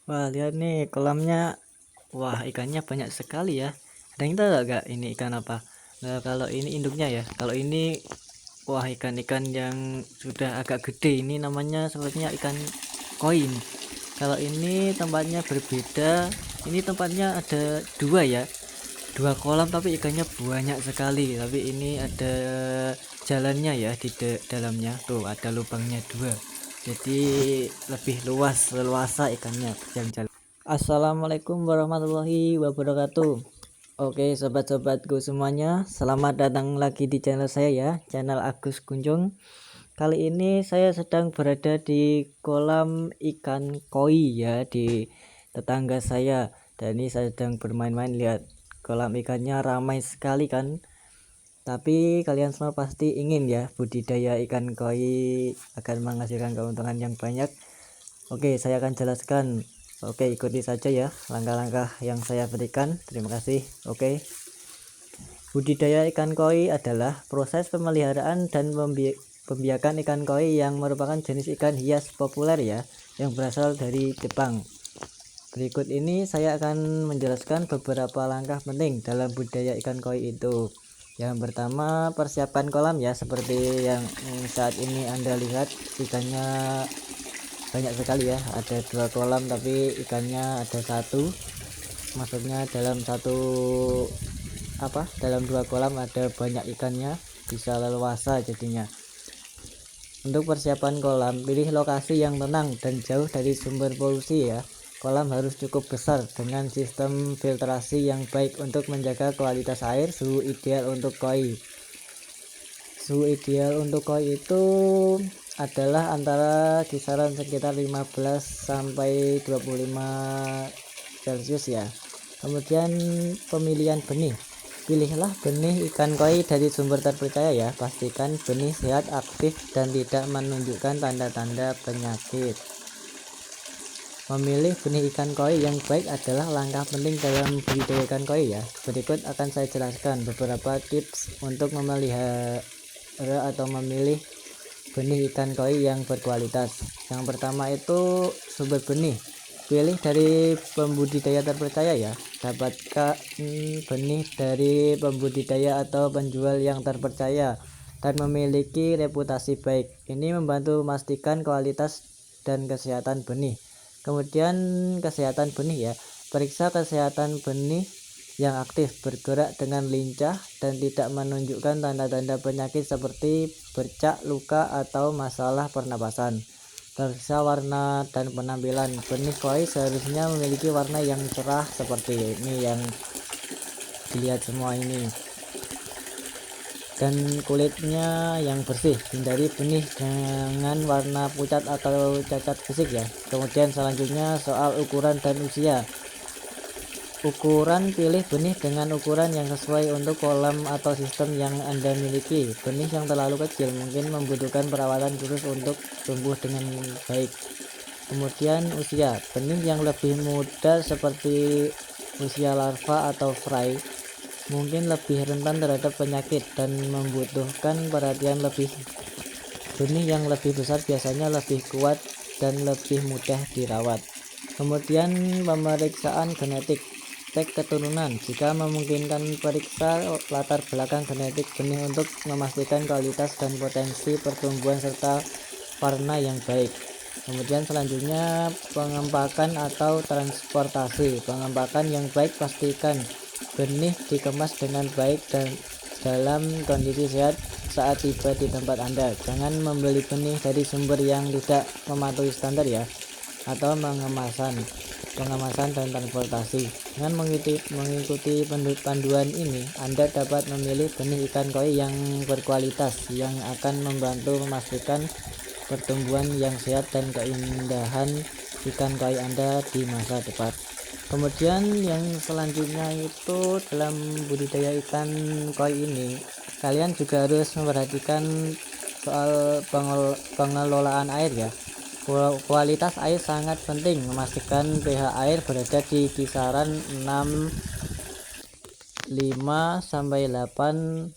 Wah, lihat nih kolamnya. Wah, ikannya banyak sekali ya. Ada yang tahu nggak ini ikan apa? Nah, kalau ini induknya ya. Kalau ini, wah, ikan-ikan yang sudah agak gede ini namanya sepertinya ikan koi ini. Kalau ini tempatnya berbeda. Ini tempatnya ada dua ya. Dua kolam tapi ikannya banyak sekali. Tapi ini ada jalannya ya di dalamnya. Tuh, ada lubangnya dua. Jadi lebih luas, leluasa ikannya berjalan-jalan. Assalamualaikum warahmatullahi wabarakatuh. Oke, sobat-sobatku semuanya, selamat datang lagi di channel saya ya, channel Agus Kunjung. Kali ini saya sedang berada di kolam ikan koi ya, di tetangga saya. Dan ini saya sedang bermain-main, lihat kolam ikannya ramai sekali kan. Tapi kalian semua pasti ingin ya budidaya ikan koi akan menghasilkan keuntungan yang banyak. Oke, saya akan jelaskan. Oke, ikuti saja ya langkah-langkah yang saya berikan. Terima kasih. Oke. Budidaya ikan koi adalah proses pemeliharaan dan pembiakan ikan koi yang merupakan jenis ikan hias populer ya, yang berasal dari Jepang. Berikut ini saya akan menjelaskan beberapa langkah penting dalam budidaya ikan koi itu. Yang pertama, persiapan kolam ya, seperti yang saat ini Anda lihat ikannya banyak sekali ya, ada dua kolam tapi ikannya ada satu, maksudnya dalam dua kolam ada banyak ikannya, bisa leluasa jadinya. Untuk persiapan kolam, pilih lokasi yang tenang dan jauh dari sumber polusi ya. Kolam harus cukup besar dengan sistem filtrasi yang baik untuk menjaga kualitas air. Suhu ideal untuk koi itu adalah antara kisaran sekitar 15 sampai 25 Celcius ya. Kemudian pemilihan benih. Pilihlah benih ikan koi dari sumber terpercaya ya. Pastikan benih sehat, aktif, dan tidak menunjukkan tanda-tanda penyakit. Memilih benih ikan koi yang baik adalah langkah penting dalam budidaya ikan koi ya. Berikut akan saya jelaskan beberapa tips untuk memelihara atau memilih benih ikan koi yang berkualitas. Yang pertama itu sumber benih. Pilih dari pembudidaya terpercaya ya. Dapatkan benih dari pembudidaya atau penjual yang terpercaya dan memiliki reputasi baik. Ini membantu memastikan kualitas dan kesehatan benih. Kemudian kesehatan benih ya. Periksa kesehatan benih yang aktif, bergerak dengan lincah, dan tidak menunjukkan tanda-tanda penyakit seperti bercak, luka, atau masalah pernapasan. Periksa warna dan penampilan. Benih koi seharusnya memiliki warna yang cerah seperti ini yang dilihat semua ini, dan kulitnya yang bersih. Hindari benih dengan warna pucat atau cacat fisik ya. Kemudian selanjutnya soal ukuran dan usia. Ukuran, pilih benih dengan ukuran yang sesuai untuk kolam atau sistem yang Anda miliki. Benih yang terlalu kecil mungkin membutuhkan perawatan khusus untuk tumbuh dengan baik. Kemudian usia. Benih yang lebih muda seperti usia larva atau fry mungkin lebih rentan terhadap penyakit dan membutuhkan perhatian lebih. Benih yang lebih besar biasanya lebih kuat dan lebih mudah dirawat. Kemudian pemeriksaan genetik. Cek keturunan. Jika memungkinkan, periksa latar belakang genetik benih untuk memastikan kualitas dan potensi pertumbuhan serta warna yang baik. Kemudian selanjutnya pengempakan atau transportasi. Pengempakan yang baik, pastikan benih dikemas dengan baik dan dalam kondisi sehat saat tiba di tempat Anda. Jangan membeli benih dari sumber yang tidak mematuhi standar ya, atau pengemasan dan transportasi. Dengan mengikuti panduan ini, Anda dapat memilih benih ikan koi yang berkualitas yang akan membantu memastikan pertumbuhan yang sehat dan keindahan ikan koi Anda di masa depan. Kemudian yang selanjutnya itu dalam budidaya ikan koi ini, kalian juga harus memperhatikan soal pengelolaan air ya. Kualitas air sangat penting. Memastikan pH air berada di kisaran 6,5 sampai 8,5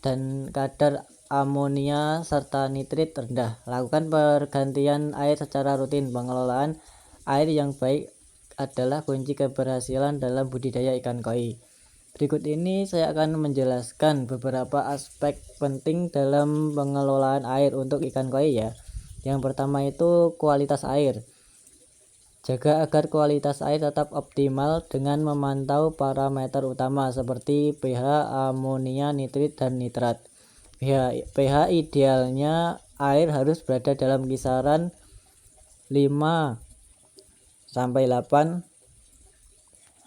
dan kadar amonia serta nitrit rendah. Lakukan pergantian air secara rutin. Pengelolaan air yang baik adalah kunci keberhasilan dalam budidaya ikan koi. Berikut ini saya akan menjelaskan beberapa aspek penting dalam pengelolaan air untuk ikan koi ya. Yang pertama itu kualitas air. Jaga agar kualitas air tetap optimal dengan memantau parameter utama seperti pH, amonia, nitrit, dan nitrat. pH idealnya air harus berada dalam kisaran 5 sampai 8.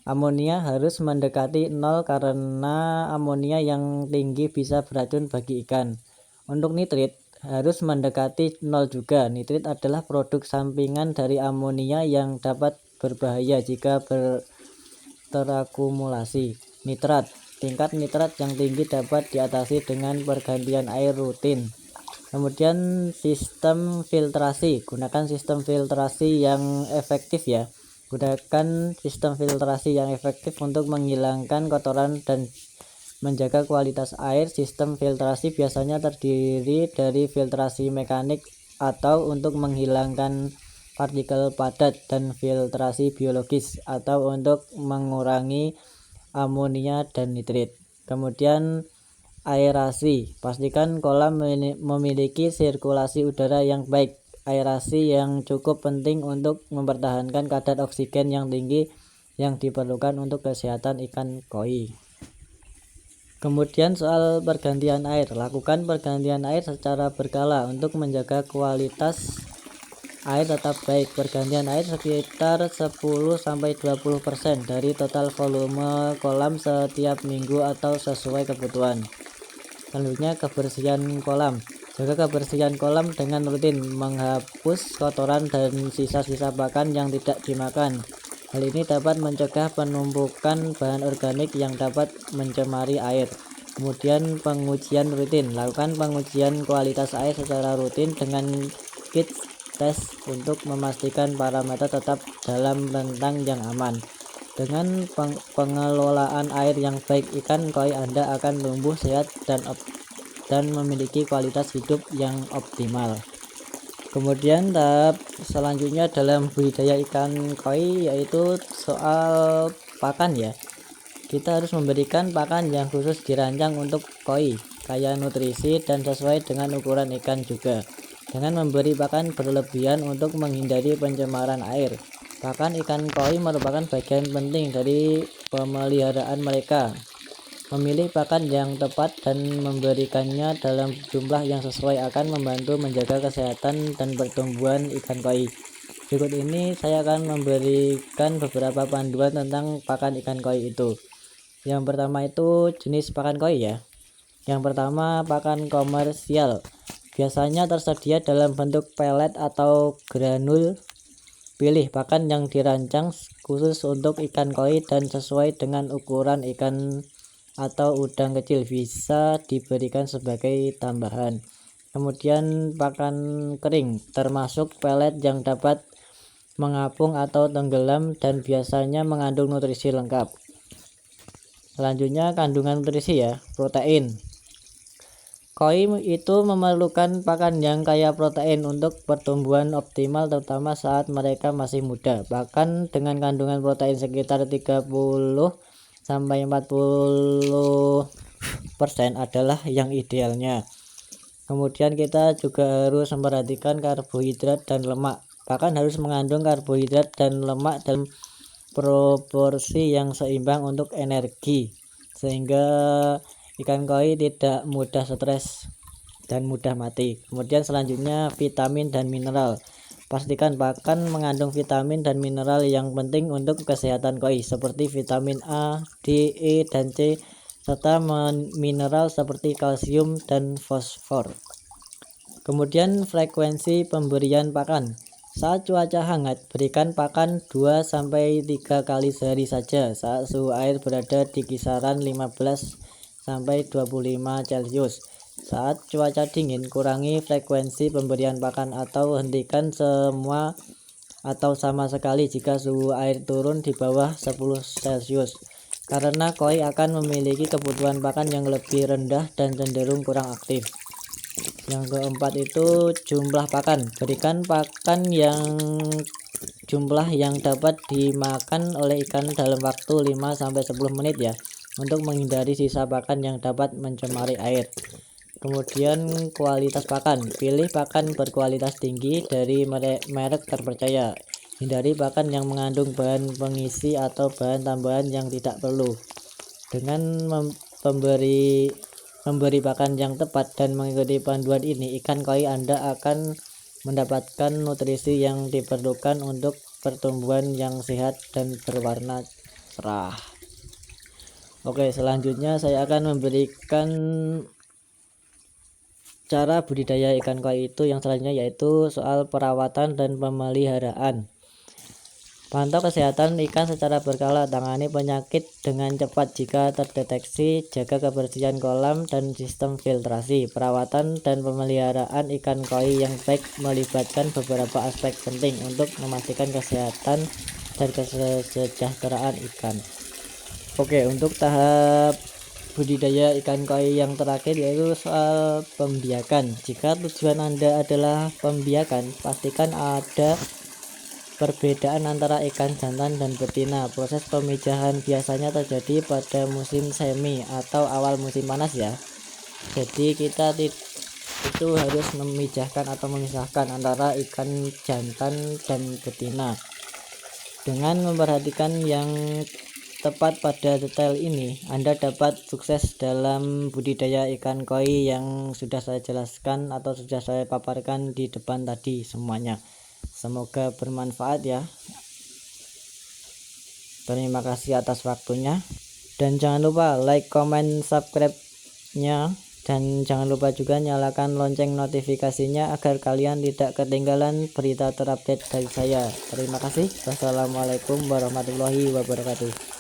Amonia harus mendekati 0 karena amonia yang tinggi bisa beracun bagi ikan. Untuk nitrit harus mendekati 0 juga. Nitrit adalah produk sampingan dari amonia yang dapat berbahaya jika terakumulasi. Nitrat. Tingkat nitrat yang tinggi dapat diatasi dengan pergantian air rutin. Kemudian sistem filtrasi. Gunakan sistem filtrasi yang efektif ya. Gunakan sistem filtrasi yang efektif untuk menghilangkan kotoran dan menjaga kualitas air. Sistem filtrasi biasanya terdiri dari filtrasi mekanik atau untuk menghilangkan partikel padat, dan filtrasi biologis atau untuk mengurangi amonia dan nitrit. Kemudian aerasi. Pastikan kolam memiliki sirkulasi udara yang baik. Aerasi yang cukup penting untuk mempertahankan kadar oksigen yang tinggi yang diperlukan untuk kesehatan ikan koi. Kemudian soal pergantian air. Lakukan pergantian air secara berkala untuk menjaga kualitas air tetap baik. Pergantian air sekitar 10-20% dari total volume kolam setiap minggu atau sesuai kebutuhan. Selanjutnya kebersihan kolam. Jaga kebersihan kolam dengan rutin, menghapus kotoran dan sisa-sisa pakan yang tidak dimakan. Hal ini dapat mencegah penumpukan bahan organik yang dapat mencemari air. Kemudian pengujian rutin. Lakukan pengujian kualitas air secara rutin dengan kit tes untuk memastikan parameter tetap dalam rentang yang aman. Dengan pengelolaan air yang baik, ikan koi Anda akan tumbuh sehat dan memiliki kualitas hidup yang optimal. Kemudian tahap selanjutnya dalam budidaya ikan koi yaitu soal pakan ya. Kita harus memberikan pakan yang khusus dirancang untuk koi, kaya nutrisi dan sesuai dengan ukuran ikan juga. Jangan memberi pakan berlebihan untuk menghindari pencemaran air. Pakan ikan koi merupakan bagian penting dari pemeliharaan mereka. Memilih pakan yang tepat dan memberikannya dalam jumlah yang sesuai akan membantu menjaga kesehatan dan pertumbuhan ikan koi. Berikut ini saya akan memberikan beberapa panduan tentang pakan ikan koi itu. Yang pertama itu jenis pakan koi ya. Yang pertama, pakan komersial. Biasanya tersedia dalam bentuk pelet atau granul. Pilih pakan yang dirancang khusus untuk ikan koi dan sesuai dengan ukuran ikan atau udang kecil, bisa diberikan sebagai tambahan. Kemudian pakan kering, termasuk pelet yang dapat mengapung atau tenggelam dan biasanya mengandung nutrisi lengkap. Selanjutnya kandungan nutrisi ya, protein. Koi itu memerlukan pakan yang kaya protein untuk pertumbuhan optimal, terutama saat mereka masih muda. Bahkan dengan kandungan protein sekitar 30-40% adalah yang idealnya. Kemudian kita juga harus memperhatikan karbohidrat dan lemak. Pakan harus mengandung karbohidrat dan lemak dalam proporsi yang seimbang untuk energi, sehingga ikan koi tidak mudah stres dan mudah mati. Kemudian selanjutnya vitamin dan mineral. Pastikan pakan mengandung vitamin dan mineral yang penting untuk kesehatan koi seperti vitamin A, D, E, dan C, serta mineral seperti kalsium dan fosfor. Kemudian frekuensi pemberian pakan. Saat cuaca hangat, berikan pakan 2-3 kali sehari saja saat suhu air berada di kisaran 15-25 Celcius. Saat cuaca dingin, kurangi frekuensi pemberian pakan atau hentikan semua atau sama sekali jika suhu air turun di bawah 10 Celcius. Karena koi akan memiliki kebutuhan pakan yang lebih rendah dan cenderung kurang aktif. Yang keempat itu jumlah pakan. Berikan pakan yang jumlah yang dapat dimakan oleh ikan dalam waktu 5-10 menit ya, untuk menghindari sisa pakan yang dapat mencemari air. Kemudian kualitas pakan. Pilih pakan berkualitas tinggi dari merek terpercaya. Hindari pakan yang mengandung bahan pengisi atau bahan tambahan yang tidak perlu. Dengan memberi pakan yang tepat dan mengikuti panduan ini, ikan koi Anda akan mendapatkan nutrisi yang diperlukan untuk pertumbuhan yang sehat dan berwarna cerah. Oke, selanjutnya saya akan memberikan cara budidaya ikan koi itu yang selanjutnya, yaitu soal perawatan dan pemeliharaan. Pantau kesehatan ikan secara berkala, tangani penyakit dengan cepat jika terdeteksi, jaga kebersihan kolam dan sistem filtrasi. Perawatan dan pemeliharaan ikan koi yang baik melibatkan beberapa aspek penting untuk memastikan kesehatan dan kesejahteraan ikan. Oke, untuk tahap budidaya ikan koi yang terakhir yaitu soal pembiakan. Jika tujuan Anda adalah pembiakan, pastikan ada perbedaan antara ikan jantan dan betina. Proses pemijahan biasanya terjadi pada musim semi atau awal musim panas ya. Jadi kita itu harus memijahkan atau memisahkan antara ikan jantan dan betina. Dengan memperhatikan yang tepat pada detail ini, Anda dapat sukses dalam budidaya ikan koi yang sudah saya jelaskan atau sudah saya paparkan di depan tadi semuanya. Semoga bermanfaat ya. Terima kasih atas waktunya, dan jangan lupa like, comment, subscribe-nya, dan jangan lupa juga nyalakan lonceng notifikasinya agar kalian tidak ketinggalan berita terupdate dari saya. Terima kasih. Wassalamualaikum warahmatullahi wabarakatuh.